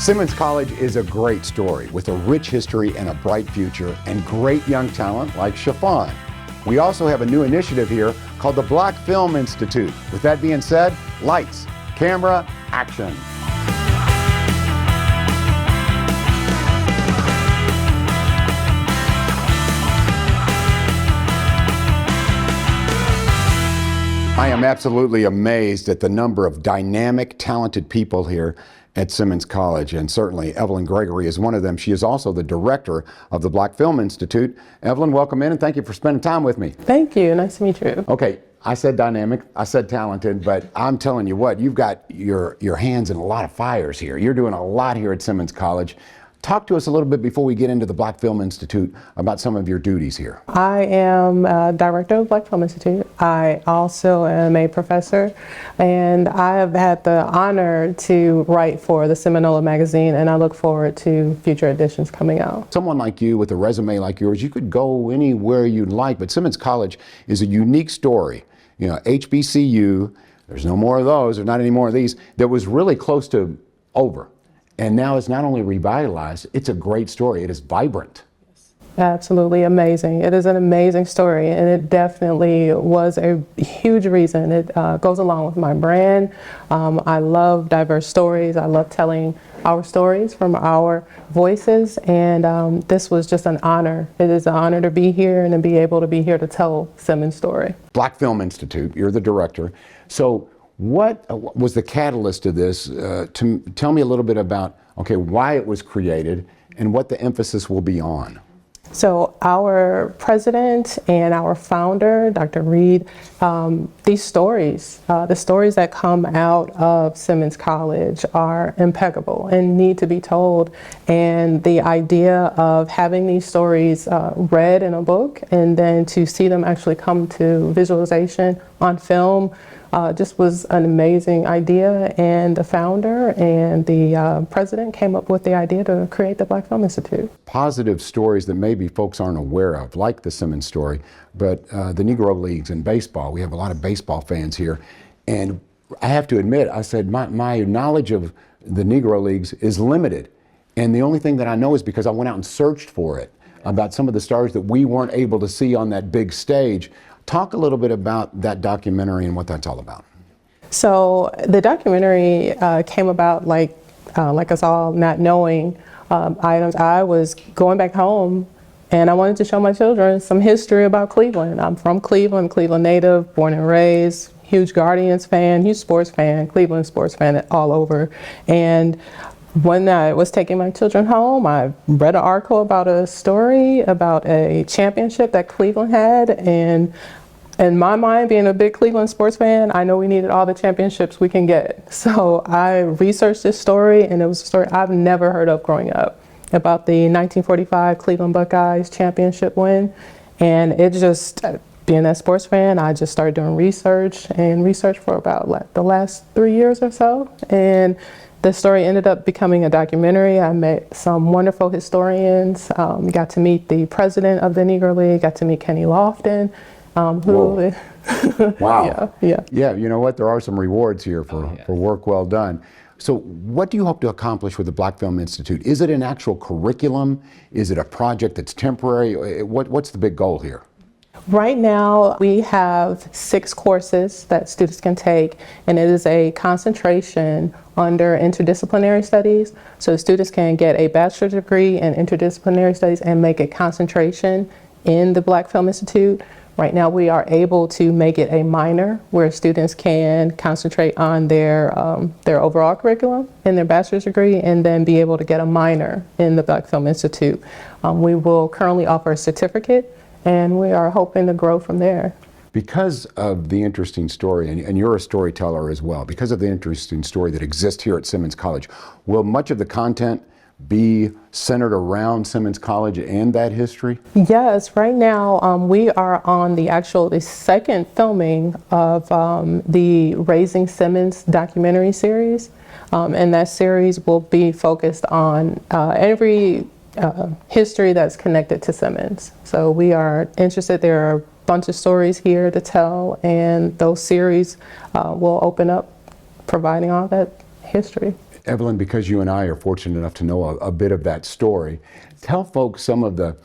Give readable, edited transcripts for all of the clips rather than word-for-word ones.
Simmons College is a great story with a rich history and a bright future and great young talent like Chiffon. We also have a new initiative here called the Black Film Institute. With that being said, lights, camera, action. I am absolutely amazed at the number of dynamic, talented people here at Simmons College, and certainly Evelyn Gregory is one of them. She is also the director of the Black Film Institute. Evelyn, welcome in, and thank you for spending time with me. Thank you. Nice to meet you. Okay, I said dynamic, I said talented, but I'm telling you what, you've got your hands in a lot of fires here. You're doing a lot here at Simmons College. Talk to us a little bit before we get into the Black Film Institute about some of your duties here. I am director of Black Film Institute. I also am a professor, and I have had the honor to write for the Seminola magazine, and I look forward to future editions coming out. Someone like you with a resume like yours, you could go anywhere you'd like, but Simmons College is a unique story. You know, HBCU, there's no more of those, there's not any more of these, that was really close to over. And now it's not only revitalized, it's a great story. It is vibrant. Absolutely amazing. It is an amazing story, and it definitely was a huge reason. It goes along with my brand. I love diverse stories. I love telling our stories from our voices, and this was just an honor. It is an honor to be here and to be able to be here to tell Simmons' story. Black Film Institute, you're the director. So what was the catalyst to this? Tell me a little bit about, okay, why it was created and what the emphasis will be on. So our president and our founder, Dr. Reed, these stories, the stories that come out of Simmons College are impeccable and need to be told. And the idea of having these stories read in a book and then to see them actually come to visualization on film just was an amazing idea, and the founder and the president came up with the idea to create the Black Film Institute. Positive stories that maybe folks aren't aware of, like the Simmons story, but the Negro Leagues and baseball. We have a lot of baseball fans here, and I have to admit, I said my knowledge of the Negro Leagues is limited, and the only thing that I know is because I went out and searched for it, about some of the stars that we weren't able to see on that big stage. Talk a little bit about that documentary and what that's all about. So the documentary came about like us all not knowing items. I was going back home and I wanted to show my children some history about Cleveland. I'm from Cleveland, Cleveland native, born and raised, huge Guardians fan, huge sports fan, Cleveland sports fan all over. And when I was taking my children home, I read an article about a story about a championship that Cleveland had, and in my mind, being a big Cleveland sports fan, I know we needed all the championships we can get. So I researched this story, and it was a story I've never heard of growing up, about the 1945 Cleveland Buckeyes championship win. And it just, being a sports fan, I just started doing research for about the last 3 years or so. And the story ended up becoming a documentary. I met some wonderful historians, got to meet the president of the Negro League, got to meet Kenny Lofton. Wow. Yeah, you know what? There are some rewards here for work well done. So what do you hope to accomplish with the Black Film Institute? Is it an actual curriculum? Is it a project that's temporary? What's the big goal here? Right now, we have 6 courses that students can take, and it is a concentration under interdisciplinary studies. So students can get a bachelor's degree in interdisciplinary studies and make a concentration in the Black Film Institute. Right now, we are able to make it a minor where students can concentrate on their overall curriculum in their bachelor's degree and then be able to get a minor in the Black Film Institute. We will currently offer a certificate, and we are hoping to grow from there. Because of the interesting story, and you're a storyteller as well, because of the interesting story that exists here at Simmons College, will much of the content be centered around Simmons College and that history? Yes, right now we are on the second filming of the Raising Simmons documentary series, and that series will be focused on every history that's connected to Simmons. So we are interested. There are a bunch of stories here to tell, and those series will open up providing all that history. Evelyn, because you and I are fortunate enough to know a bit of that story, tell folks some of the,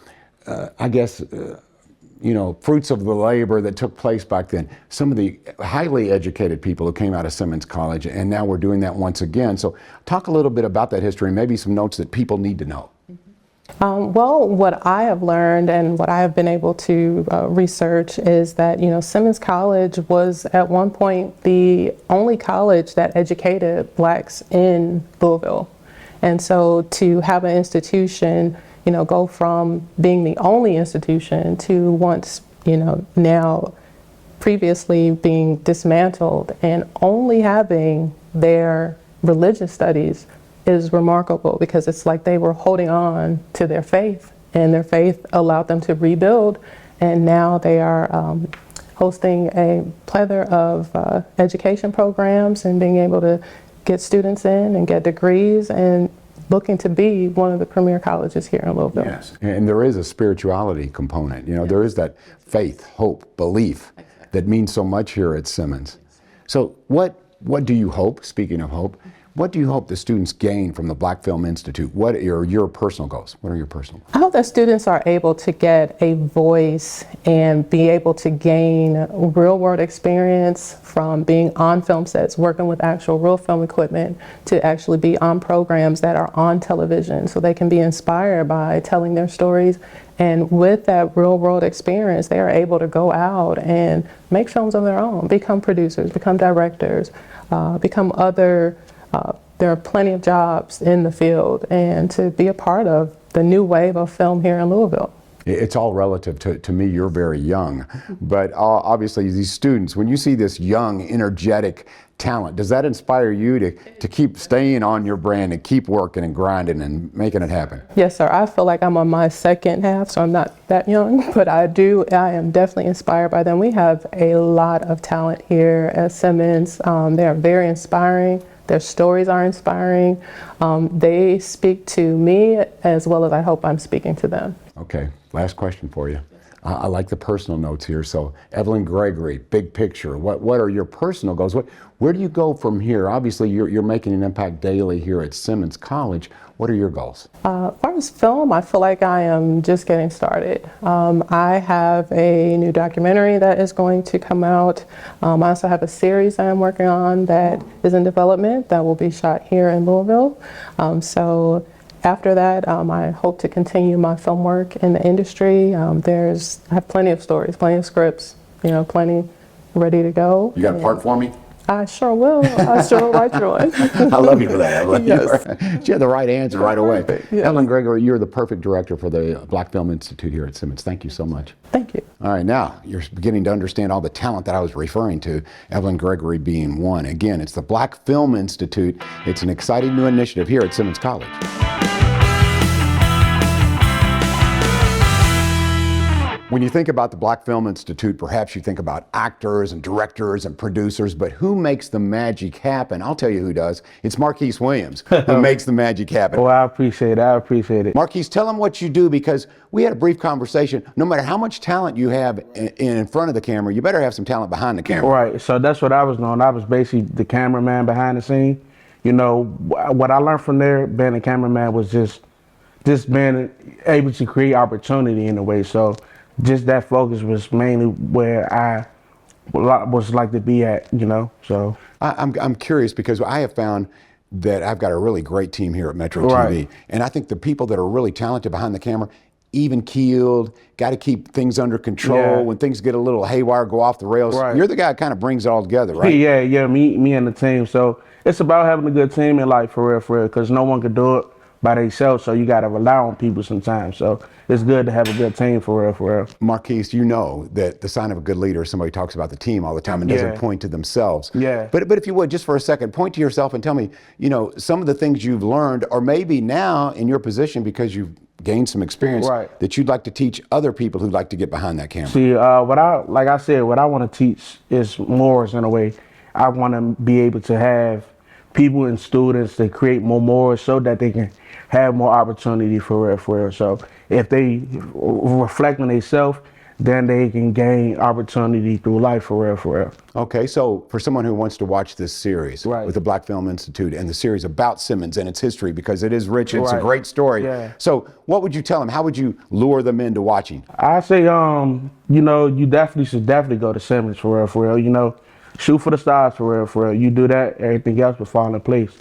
fruits of the labor that took place back then. Some of the highly educated people who came out of Simmons College, and now we're doing that once again. So talk a little bit about that history and maybe some notes that people need to know. Well, what I have learned and what I have been able to research is that, Simmons College was at one point the only college that educated blacks in Louisville. And so to have an institution, go from being the only institution to once, now previously being dismantled and only having their religious studies is remarkable, because it's like they were holding on to their faith, and their faith allowed them to rebuild, and now they are hosting a plethora of education programs and being able to get students in and get degrees and looking to be one of the premier colleges here in Louisville. Yes, and there is a spirituality component. There is that faith, hope, belief that means so much here at Simmons. So what do you hope, speaking of hope, what do you hope the students gain from the Black Film Institute? What are your personal goals? What are your personal goals? I hope that students are able to get a voice and be able to gain real world experience from being on film sets, working with actual real film equipment, to actually be on programs that are on television, so they can be inspired by telling their stories. And with that real world experience, they are able to go out and make films of their own, become producers, become directors, become other. There are plenty of jobs in the field, and to be a part of the new wave of film here in Louisville. It's all relative. To me, you're very young, but obviously these students, when you see this young, energetic talent, does that inspire you to keep staying on your brand and keep working and grinding and making it happen? Yes, sir. I feel like I'm on my second half, so I'm not that young, but I am definitely inspired by them. We have a lot of talent here at Simmons. They are very inspiring. Their stories are inspiring. They speak to me as well as I hope I'm speaking to them. Okay, last question for you. I like the personal notes here. So Evelyn Gregory, big picture. What are your personal goals? Where do you go from here? Obviously, you're making an impact daily here at Simmons College. What are your goals? As far as film, I feel like I am just getting started. I have a new documentary that is going to come out. I also have a series that I'm working on that is in development that will be shot here in Louisville. So after that, I hope to continue my film work in the industry. I have plenty of stories, plenty of scripts, plenty ready to go. You got a part for me? I sure will. I sure will write you one. I love you for that, Evelyn. Yes. She had the right answer right away. Yes. Evelyn Gregory, you're the perfect director for the Black Film Institute here at Simmons. Thank you so much. Thank you. All right, now you're beginning to understand all the talent that I was referring to, Evelyn Gregory being one. Again, it's the Black Film Institute. It's an exciting new initiative here at Simmons College. When you think about the Black Film Institute, perhaps you think about actors and directors and producers, but who makes the magic happen? I'll tell you who does. It's Marquise Williams who makes the magic happen. Well, I appreciate it. Marquise, tell them what you do, because we had a brief conversation. No matter how much talent you have in front of the camera, you better have some talent behind the camera. Right, so that's what I was doing. I was basically the cameraman behind the scene. What I learned from there, being a cameraman, was just being able to create opportunity in a way. So just that focus was mainly where I was like to be at, so. I'm curious, because I have found that I've got a really great team here at Metro Right. TV. And I think the people that are really talented behind the camera, even keeled, got to keep things under control. Yeah. When things get a little haywire, go off the rails. Right. You're the guy that kind of brings it all together, right? Yeah, me and the team. So it's about having a good team in life, for real, because no one can do it by themselves, so you got to rely on people sometimes. So it's good to have a good team, for real. Marquise, you know that the sign of a good leader is somebody talks about the team all the time and doesn't Yeah. point to themselves. Yeah. But if you would, just for a second, point to yourself and tell me, some of the things you've learned, or maybe now in your position because you've gained some experience, Right. that you'd like to teach other people who'd like to get behind that camera. See, what I want to teach is morals in a way. I want to be able to have people and students to create more morals so that they can have more opportunity, for real. So if they reflect on themselves, then they can gain opportunity through life for real, for real. Okay, so for someone who wants to watch this series Right. with the Black Film Institute and the series about Simmons and its history, because it is rich, it's a Right. great story. Yeah. So what would you tell them? How would you lure them into watching? I say, you know, you definitely should go to Simmons for real, for real. You know, shoot for the stars for real, for real. You do that, everything else will fall in place.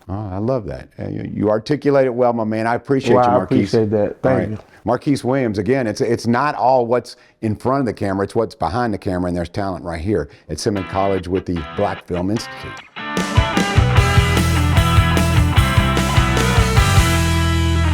Oh, I love that. You articulate it well, my man. I appreciate Well, you, I Marquise. appreciate that. Thank you. Marquise Williams, again, it's not all what's in front of the camera, it's what's behind the camera, and there's talent right here at Simmons College with the Black Film Institute.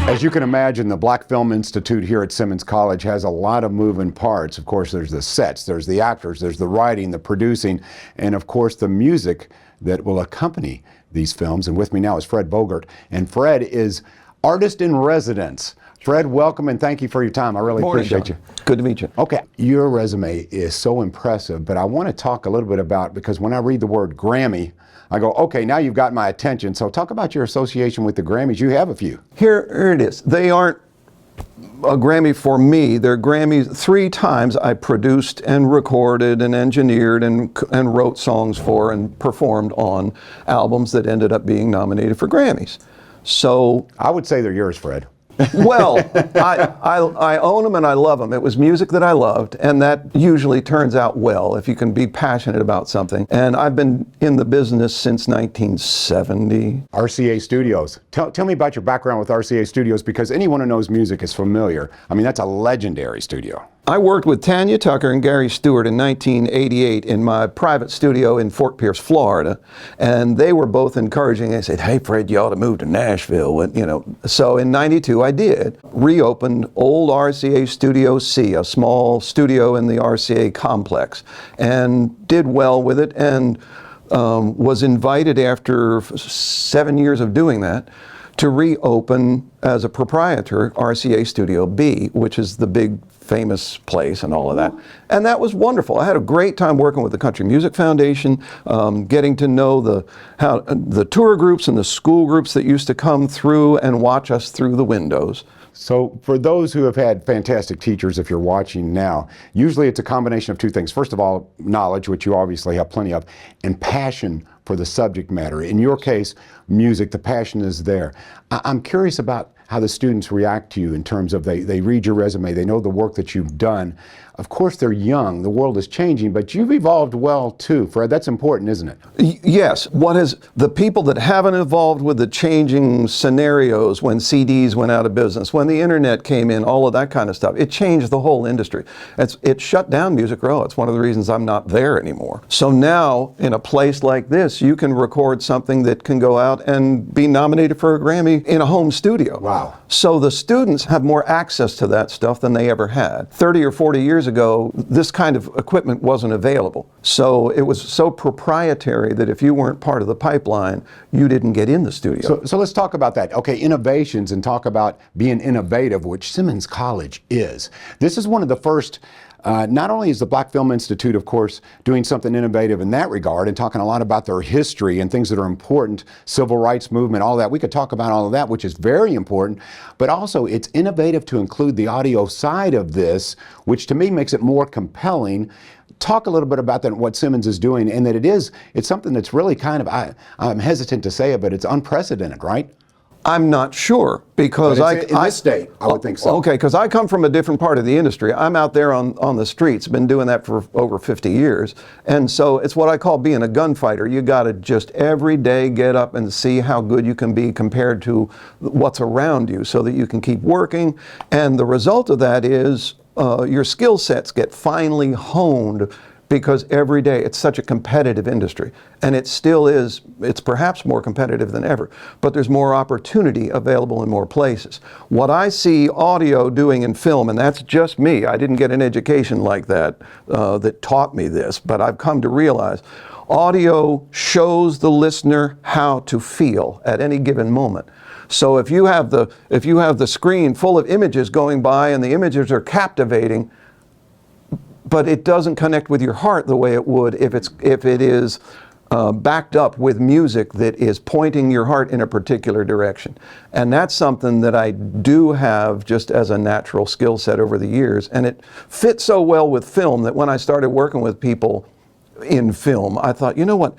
As you can imagine, the Black Film Institute here at Simmons College has a lot of moving parts. Of course, there's the sets, there's the actors, there's the writing, the producing, and of course the music that will accompany these films. And with me now is Fred Bogert, and Fred is artist in residence. Fred, welcome and thank you for your time. I really appreciate you. Good to meet you. Okay, your resume is so impressive, but I want to talk a little bit about, because when I read the word Grammy, I go, okay, now you've got my attention. So talk about your association with the Grammys. You have a few. Here it is. They aren't a Grammy for me. They're Grammys. 3 times I produced and recorded and engineered and wrote songs for and performed on albums that ended up being nominated for Grammys. So, I would say they're yours, Fred. well, I own them and I love them. It was music that I loved, and that usually turns out well if you can be passionate about something. And I've been in the business since 1970. RCA Studios. Tell me about your background with RCA Studios, because anyone who knows music is familiar. I mean, that's a legendary studio. I worked with Tanya Tucker and Gary Stewart in 1988 in my private studio in Fort Pierce, Florida, and they were both encouraging. They said, "Hey, Fred, you ought to move to Nashville." And, you know, so in '92 I did. Reopened old RCA Studio C, a small studio in the RCA complex, and did well with it. And was invited after 7 years of doing that to reopen as a proprietor RCA Studio B, which is the big famous place and all of that. And that was wonderful. I had a great time working with the Country Music Foundation, getting to know the tour groups and the school groups that used to come through and watch us through the windows. So for those who have had fantastic teachers, if you're watching now, usually it's a combination of 2 things. First of all, knowledge, which you obviously have plenty of, and passion for the subject matter. In your case, music, the passion is there. I'm curious about how the students react to you in terms of they read your resume, they know the work that you've done. Of course, they're young, the world is changing, but you've evolved well too, Fred. That's important, isn't it? Yes. What is the people that haven't evolved with the changing scenarios when CDs went out of business, when the internet came in, all of that kind of stuff, it changed the whole industry. It shut down Music Row. It's one of the reasons I'm not there anymore. So now, in a place like this, you can record something that can go out and be nominated for a Grammy in a home studio. Wow. So the students have more access to that stuff than they ever had. 30 or 40 years ago, this kind of equipment wasn't available. So it was so proprietary that if you weren't part of the pipeline, you didn't get in the studio. So let's talk about that. Okay, innovations, and talk about being innovative, which Simmons College is. This is one of the first. Not only is the Black Film Institute, of course, doing something innovative in that regard and talking a lot about their history and things that are important, civil rights movement, all that. We could talk about all of that, which is very important, but also it's innovative to include the audio side of this, which to me makes it more compelling. Talk a little bit about that, what Simmons is doing, and that it's something that's really kind of, I'm hesitant to say it, but it's unprecedented, right? I'm not sure, because in this state, I would think so. Okay, because I come from a different part of the industry. I'm out there on the streets, been doing that for over 50 years. And so it's what I call being a gunfighter. You got to just every day get up and see how good you can be compared to what's around you so that you can keep working. And the result of that is your skill sets get finely honed, because every day it's such a competitive industry, and it still is. It's perhaps more competitive than ever, but there's more opportunity available in more places. What I see audio doing in film, and that's just me, I didn't get an education like that that taught me this, but I've come to realize audio shows the listener how to feel at any given moment. So if you have the screen full of images going by and the images are captivating, but it doesn't connect with your heart the way it would if it is backed up with music that is pointing your heart in a particular direction. And that's something that I do have just as a natural skill set over the years. And it fits so well with film that when I started working with people in film, I thought, you know what?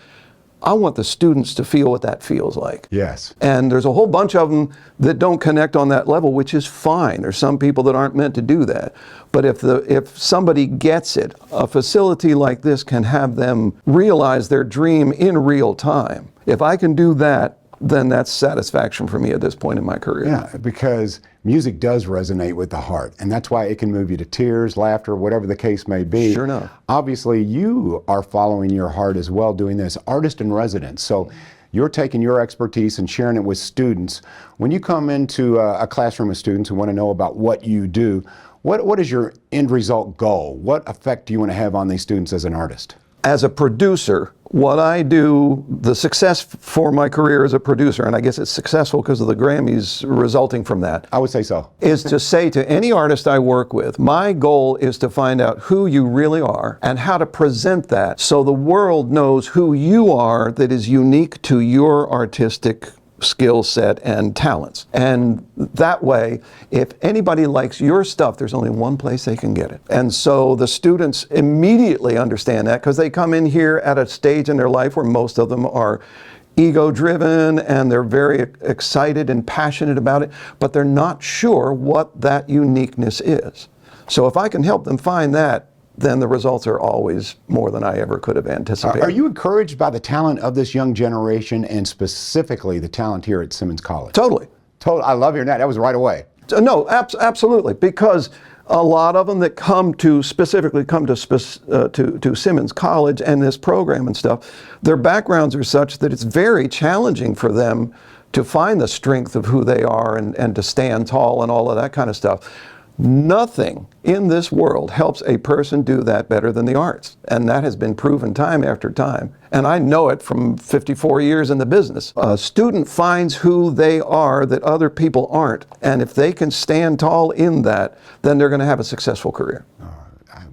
I want the students to feel what that feels like. Yes. And there's a whole bunch of them that don't connect on that level, which is fine. There's some people that aren't meant to do that. But if somebody gets it, a facility like this can have them realize their dream in real time. If I can do that, then that's satisfaction for me at this point in my career. Yeah, because music does resonate with the heart, and that's why it can move you to tears, laughter, whatever the case may be. Sure enough. Obviously, you are following your heart as well, doing this, artist in residence. So you're taking your expertise and sharing it with students. When you come into a classroom of students who want to know about what you do, what is your end result goal? What effect do you want to have on these students as an artist? As a producer, what I do, the success for my career as a producer, and I guess it's successful because of the Grammys resulting from that, I would say so. is to say to any artist I work with, my goal is to find out who you really are and how to present that so the world knows who you are that is unique to your artistic skill set and talents. And that way, if anybody likes your stuff, there's only one place they can get it. And so the students immediately understand that because they come in here at a stage in their life where most of them are ego-driven and they're very excited and passionate about it, but they're not sure what that uniqueness is. So if I can help them find that, then the results are always more than I ever could have anticipated. Are you encouraged by the talent of this young generation and specifically the talent here at Simmons College? Totally. I love hearing that. That was right away. No, absolutely, because a lot of them that specifically come to Simmons College and this program and stuff, their backgrounds are such that it's very challenging for them to find the strength of who they are and to stand tall and all of that kind of stuff. Nothing in this world helps a person do that better than the arts. And that has been proven time after time. And I know it from 54 years in the business. A student finds who they are that other people aren't. And if they can stand tall in that, then they're going to have a successful career.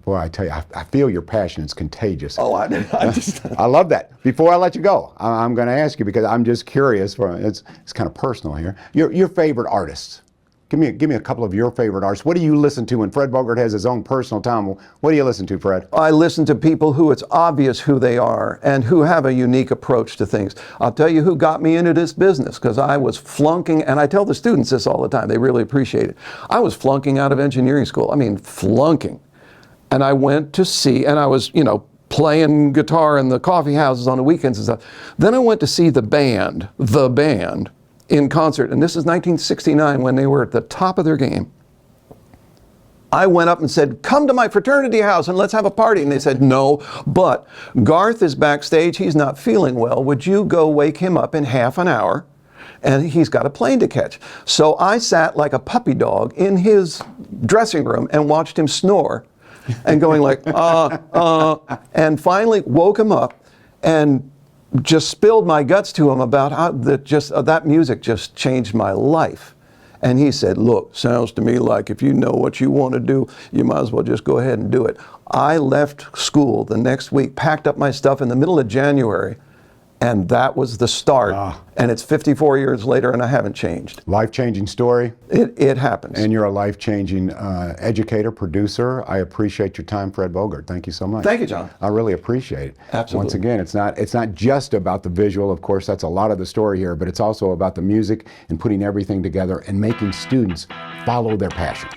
Boy, I tell you, I feel your passion. It's contagious. Oh, I just... I love that. Before I let you go, I'm going to ask you because I'm just curious. It's kind of personal here. Your favorite artists. Give me a couple of your favorite artists. What do you listen to when Fred Bogart has his own personal time? What do you listen to, Fred? I listen to people who it's obvious who they are and who have a unique approach to things. I'll tell you who got me into this business because I was flunking, and I tell the students this all the time. They really appreciate it. I was flunking out of engineering school. I mean, flunking. And I went to see, and I was, playing guitar in the coffee houses on the weekends and stuff. Then I went to see the band, in concert, and this is 1969 when they were at the top of their game. I went up and said, come to my fraternity house and let's have a party. And they said, no, but Garth is backstage, he's not feeling well. Would you go wake him up in half an hour? And he's got a plane to catch. So I sat like a puppy dog in his dressing room and watched him snore and going like, and finally woke him up and just spilled my guts to him about how that music just changed my life. And he said, look, sounds to me like if you know what you want to do, you might as well just go ahead and do it. I left school the next week, packed up my stuff in the middle of January, and that was the start. And it's 54 years later and I haven't changed. Life-changing story. It happens. And you're a life-changing educator, producer. I appreciate your time, Fred Bogart. Thank you so much. Thank you, John. I really appreciate it. Absolutely. Once again, it's not just about the visual. Of course, that's a lot of the story here, but it's also about the music and putting everything together and making students follow their passion.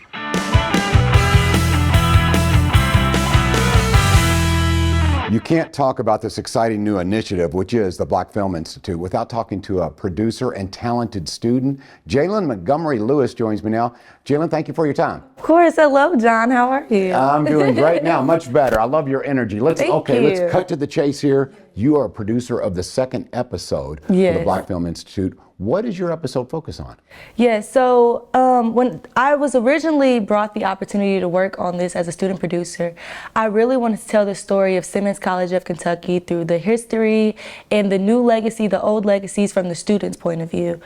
You can't talk about this exciting new initiative, which is the Black Film Institute, without talking to a producer and talented student. Jalen Montgomery Lewis joins me now. Jalen, thank you for your time. Of course. Hello, John. How are you? I'm doing great now, much better. I love your energy. Let's Thank you. Let's cut to the chase here. You are a producer of the second episode for the Yes. Black Film Institute. What does your episode focus on? Yeah, so when I was originally brought the opportunity to work on this as a student producer, I really wanted to tell the story of Simmons College of Kentucky through the history and the new legacy, the old legacies from the students' point of view.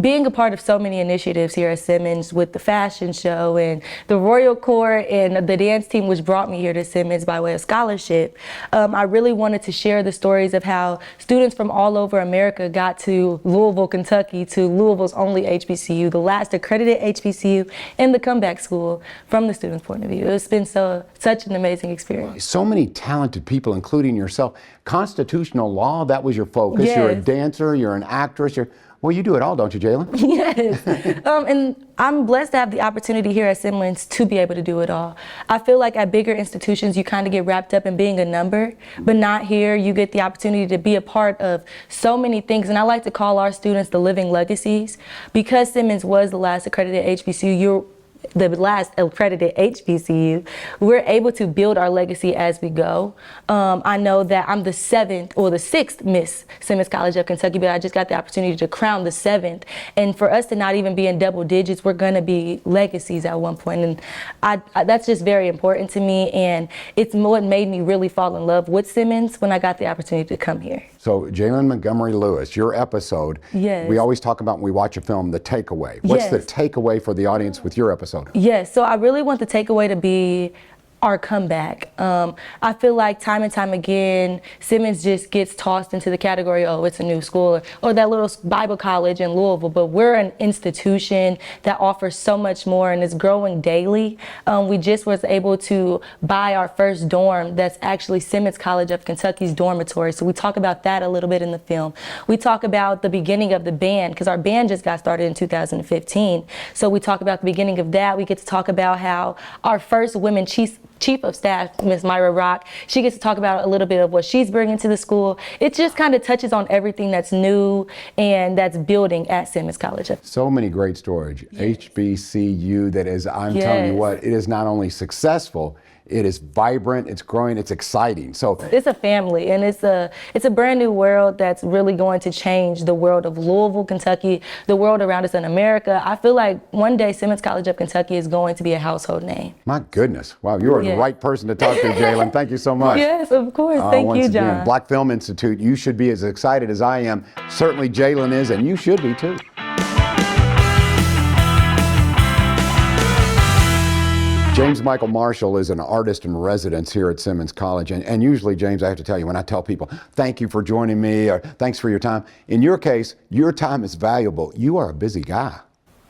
being a part of so many initiatives here at Simmons with the fashion show and the Royal Court and the dance team, which brought me here to Simmons by way of scholarship, I really wanted to share the stories of how students from all over America got to Louisville, Kentucky, to Louisville's only HBCU, the last accredited HBCU in the comeback school from the student's point of view. It's been such an amazing experience. So many talented people, including yourself. Constitutional law, that was your focus. Yes. You're a dancer, you're an actress, well, you do it all, don't you, Jalen? Yes, and I'm blessed to have the opportunity here at Simmons to be able to do it all. I feel like at bigger institutions, you kind of get wrapped up in being a number, but not here. You get the opportunity to be a part of so many things, and I like to call our students the living legacies. Because Simmons was the last accredited HBCU, the last accredited HBCU, we're able to build our legacy as we go. I know that I'm the 7th or the 6th Miss Simmons College of Kentucky, but I just got the opportunity to crown the 7th. And for us to not even be in double digits, we're gonna be legacies at one point. And that's just very important to me. And it's what made me really fall in love with Simmons when I got the opportunity to come here. So Jalen Montgomery Lewis, your episode, Yes. we always talk about when we watch a film, the takeaway. What's the Yes. takeaway for the audience with your episode? Yes, so I really want the takeaway to be our comeback. I feel like time and time again, Simmons just gets tossed into the category, oh, it's a new school, or that little Bible college in Louisville, but we're an institution that offers so much more and is growing daily. We just was able to buy our first dorm that's actually Simmons College of Kentucky's dormitory. So we talk about that a little bit in the film. We talk about the beginning of the band, because our band just got started in 2015. So we talk about the beginning of that. We get to talk about how our first women chief of staff, Ms. Myra Rock, she gets to talk about a little bit of what she's bringing to the school. It just kind of touches on everything that's new and that's building at Simmons College. So many great stories. HBCU that is, I'm telling you Yes. what, it is not only successful, it is vibrant, it's growing, it's exciting. So It's a family, and it's a brand new world that's really going to change the world of Louisville, Kentucky, the world around us in America. I feel like one day Simmons College of Kentucky is going to be a household name. my goodness, wow, you are the Yes. right person to talk to, Jalen. Thank you so much. Yes, of course. Thank Once you, again, John. Black Film Institute, you should be as excited as I am. Certainly Jalen is, and you should be too. James Michael Marshall is an artist in residence here at Simmons College. And usually, James, I have to tell you, when I tell people, thank you for joining me, or thanks for your time, in your case, your time is valuable. You are a busy guy.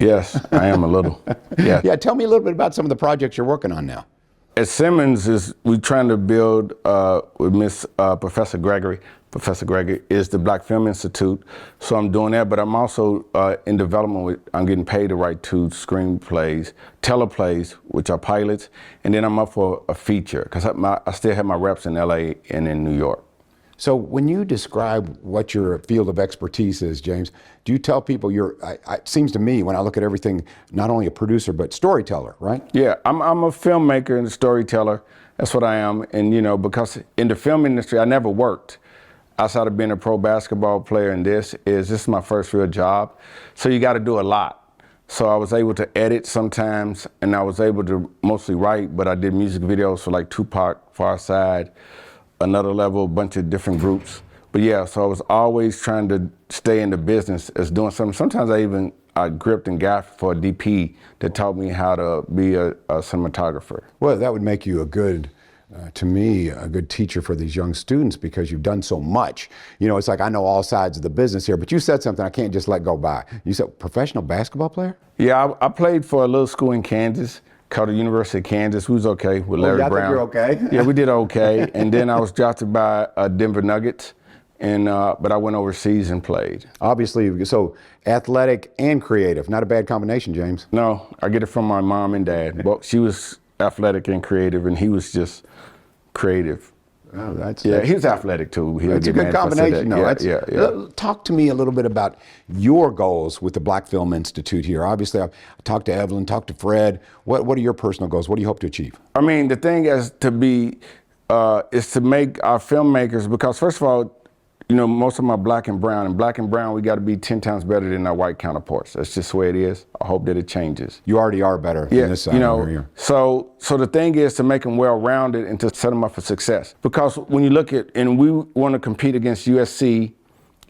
Yes, I am a little. Yeah. Yeah, tell me a little bit about some of the projects you're working on now. At Simmons, we're trying to build with Miss Professor Gregory. Professor Gregory is the Black Film Institute, so I'm doing that. But I'm also in development with. I'm getting paid to write 2 screenplays, teleplays, which are pilots, and then I'm up for a feature because I still have my reps in LA and in New York. So when you describe what your field of expertise is, James, do you tell people it seems to me when I look at everything, not only a producer, but storyteller, right? Yeah, I'm a filmmaker and a storyteller. That's what I am. And, because in the film industry, I never worked outside of being a pro basketball player, and this is my first real job. So you got to do a lot. So I was able to edit sometimes, and I was able to mostly write, but I did music videos for like Tupac, Far Side, Another Level, a bunch of different groups. But yeah, so I was always trying to stay in the business as doing something. Sometimes I gripped and gaffed for a DP that taught me how to be a cinematographer. Well, that would make you a good teacher for these young students because you've done so much. It's like I know all sides of the business here, but you said something I can't just let go by. You said professional basketball player? Yeah, I played for a little school in Kansas called the University of Kansas. We was okay with Larry I Brown. think you're okay. Yeah, we did okay. And then I was drafted by Denver Nuggets, but I went overseas and played. Obviously, so athletic and creative. Not a bad combination, James. No, I get it from my mom and dad. Well, she was athletic and creative, and he was just creative. Oh, He was athletic too. That's a good combination, though. Yeah. Talk to me a little bit about your goals with the Black Film Institute here. Obviously, I've talked to Evelyn, talked to Fred. What are your personal goals? What do you hope to achieve? I mean, the thing is to make our filmmakers, because first of all, most of them are black and brown. And black and brown, we got to be 10 times better than our white counterparts. That's just the way it is. I hope that it changes. You already are better than this side here. So the thing is to make them well-rounded and to set them up for success. Because when you look at, and we want to compete against USC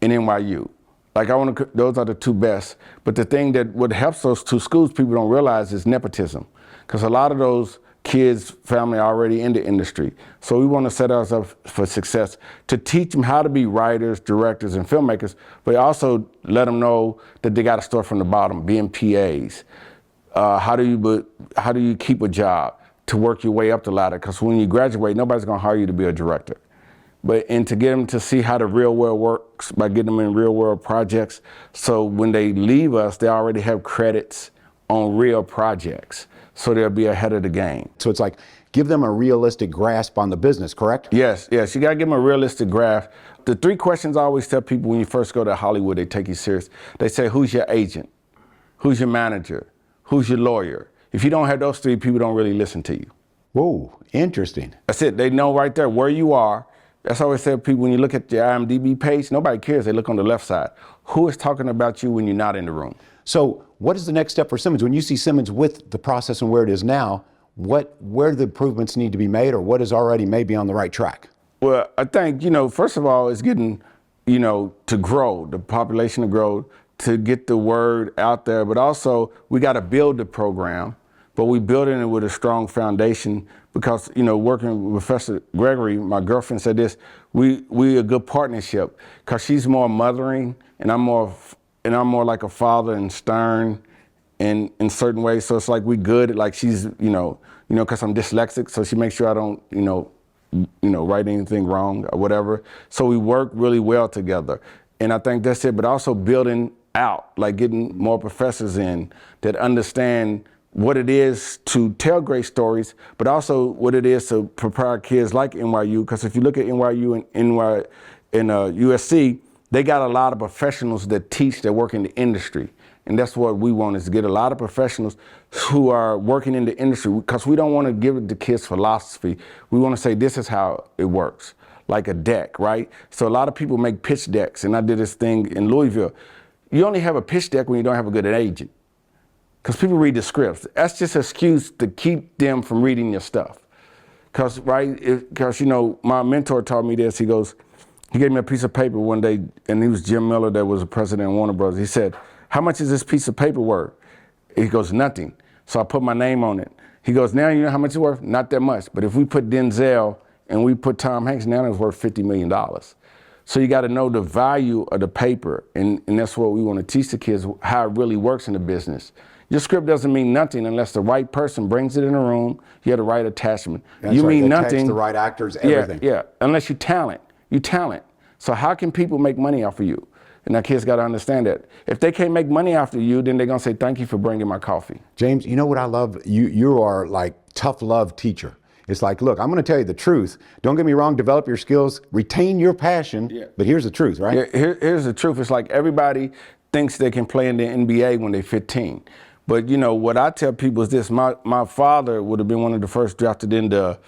and NYU. Like those are the two best. But the thing that what helps those two schools people don't realize is nepotism, because a lot of those kids' family are already in the industry. So we want to set ourselves up for success to teach them how to be writers, directors, and filmmakers, but also let them know that they got to start from the bottom, being PAs. How do you keep a job to work your way up the ladder? Because when you graduate, nobody's going to hire you to be a director. And to get them to see how the real world works by getting them in real world projects. So when they leave us, they already have credits on real projects. So they'll be ahead of the game. So it's like, give them a realistic grasp on the business, correct? Yes. You gotta give them a realistic grasp. The 3 questions I always tell people when you first go to Hollywood, they take you serious. They say, who's your agent? Who's your manager? Who's your lawyer? If you don't have those 3, people don't really listen to you. Whoa, interesting. That's it. They know right there where you are. That's why I always tell people, when you look at your IMDb page, nobody cares. They look on the left side. Who is talking about you when you're not in the room? So what is the next step for Simmons? When you see Simmons with the process and where it is now, where the improvements need to be made, or what is already maybe on the right track? Well, I think, first of all, it's getting, to grow, the population to grow, to get the word out there. But also, we got to build the program, but we building it with a strong foundation because, working with Professor Gregory, my girlfriend said this, we a good partnership because she's more mothering and I'm more like a father and stern in certain ways. So it's like we good, like she's, because I'm dyslexic, so she makes sure I don't, write anything wrong or whatever. So we work really well together. And I think that's it, but also building out, like getting more professors in that understand what it is to tell great stories, but also what it is to prepare kids like NYU. Because if you look at NYU and USC, they got a lot of professionals that teach, that work in the industry. And that's what we want, is to get a lot of professionals who are working in the industry, because we don't want to give the kids philosophy. We want to say, this is how it works, like a deck, right? So a lot of people make pitch decks, and I did this thing in Louisville. You only have a pitch deck when you don't have a good agent, because people read the scripts. That's just an excuse to keep them from reading your stuff. Because, my mentor taught me this. He gave me a piece of paper one day, and he was Jim Miller, that was the president of Warner Brothers. He said, how much is this piece of paper worth? He goes, nothing. So I put my name on it. He goes, now you know how much it's worth? Not that much. But if we put Denzel and we put Tom Hanks, now it's worth $50 million. So you got to know the value of the paper, and that's what we want to teach the kids, how it really works in the business. Your script doesn't mean nothing unless the right person brings it in a room. You have the right attachment. That's you right, mean the nothing. Text, the right actors, everything. Yeah. Unless you talent. So how can people make money off of you? And our kids got to understand that. If they can't make money after you, then they're going to say, thank you for bringing my coffee. James, you know what I love? You are like tough love teacher. It's like, look, I'm going to tell you the truth. Don't get me wrong, develop your skills, retain your passion, but here's the truth, right? Yeah, here's the truth. It's like everybody thinks they can play in the NBA when they're 15. But, what I tell people is this. My father would have been one of the first drafted in the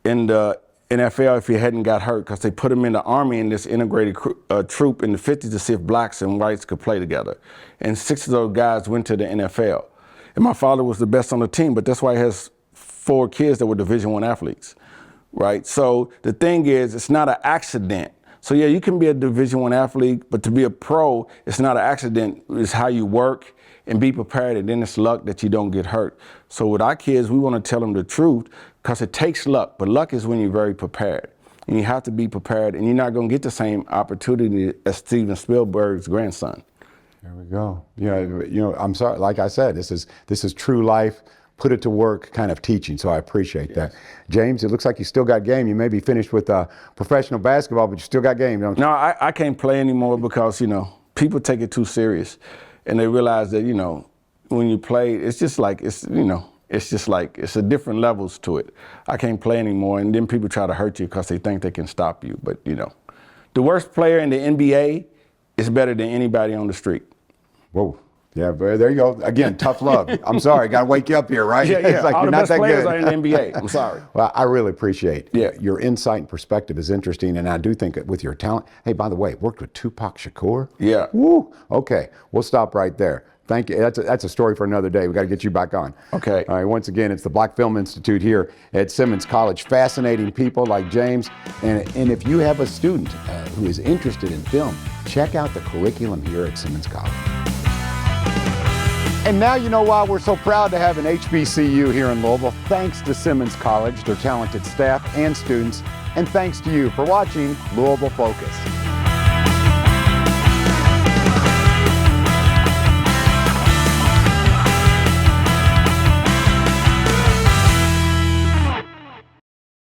NFL if he hadn't got hurt, because they put him in the Army in this integrated troop in the 50s to see if blacks and whites could play together. And 6 of those guys went to the NFL. And my father was the best on the team, but that's why he has 4 kids that were Division I athletes, right? So the thing is, it's not an accident. So yeah, you can be a Division I athlete, but to be a pro, it's not an accident. It's how you work and be prepared, and then it's luck that you don't get hurt. So with our kids, we want to tell them the truth, because it takes luck, but luck is when you're very prepared. And you have to be prepared, and you're not going to get the same opportunity as Steven Spielberg's grandson. There we go. I'm sorry, like I said, this is true life, put it to work kind of teaching, so I appreciate that. James, it looks like you still got game. You may be finished with professional basketball, but you still got game, don't you? No, I can't play anymore because, people take it too serious. And they realize that, when you play, it's just like, it's a different levels to it. I can't play anymore, and then people try to hurt you because they think they can stop you. But, the worst player in the NBA is better than anybody on the street. Whoa. Yeah, but there you go. Again, tough love. I'm sorry, got to wake you up here, right? Yeah. It's like all you're the not best that players good. are in the NBA. I'm sorry. Well, I really appreciate Yeah. your insight and perspective is interesting, and I do think that with your talent. Hey, by the way, worked with Tupac Shakur? Yeah. Woo. Okay, we'll stop right there. Thank you. That's a story for another day. We got to get you back on. Okay. All right. Once again, it's the Black Film Institute here at Simmons College. Fascinating people like James. And if you have a student who is interested in film, check out the curriculum here at Simmons College. And now you know why we're so proud to have an HBCU here in Louisville. Thanks to Simmons College, their talented staff and students, and thanks to you for watching Louisville Focus.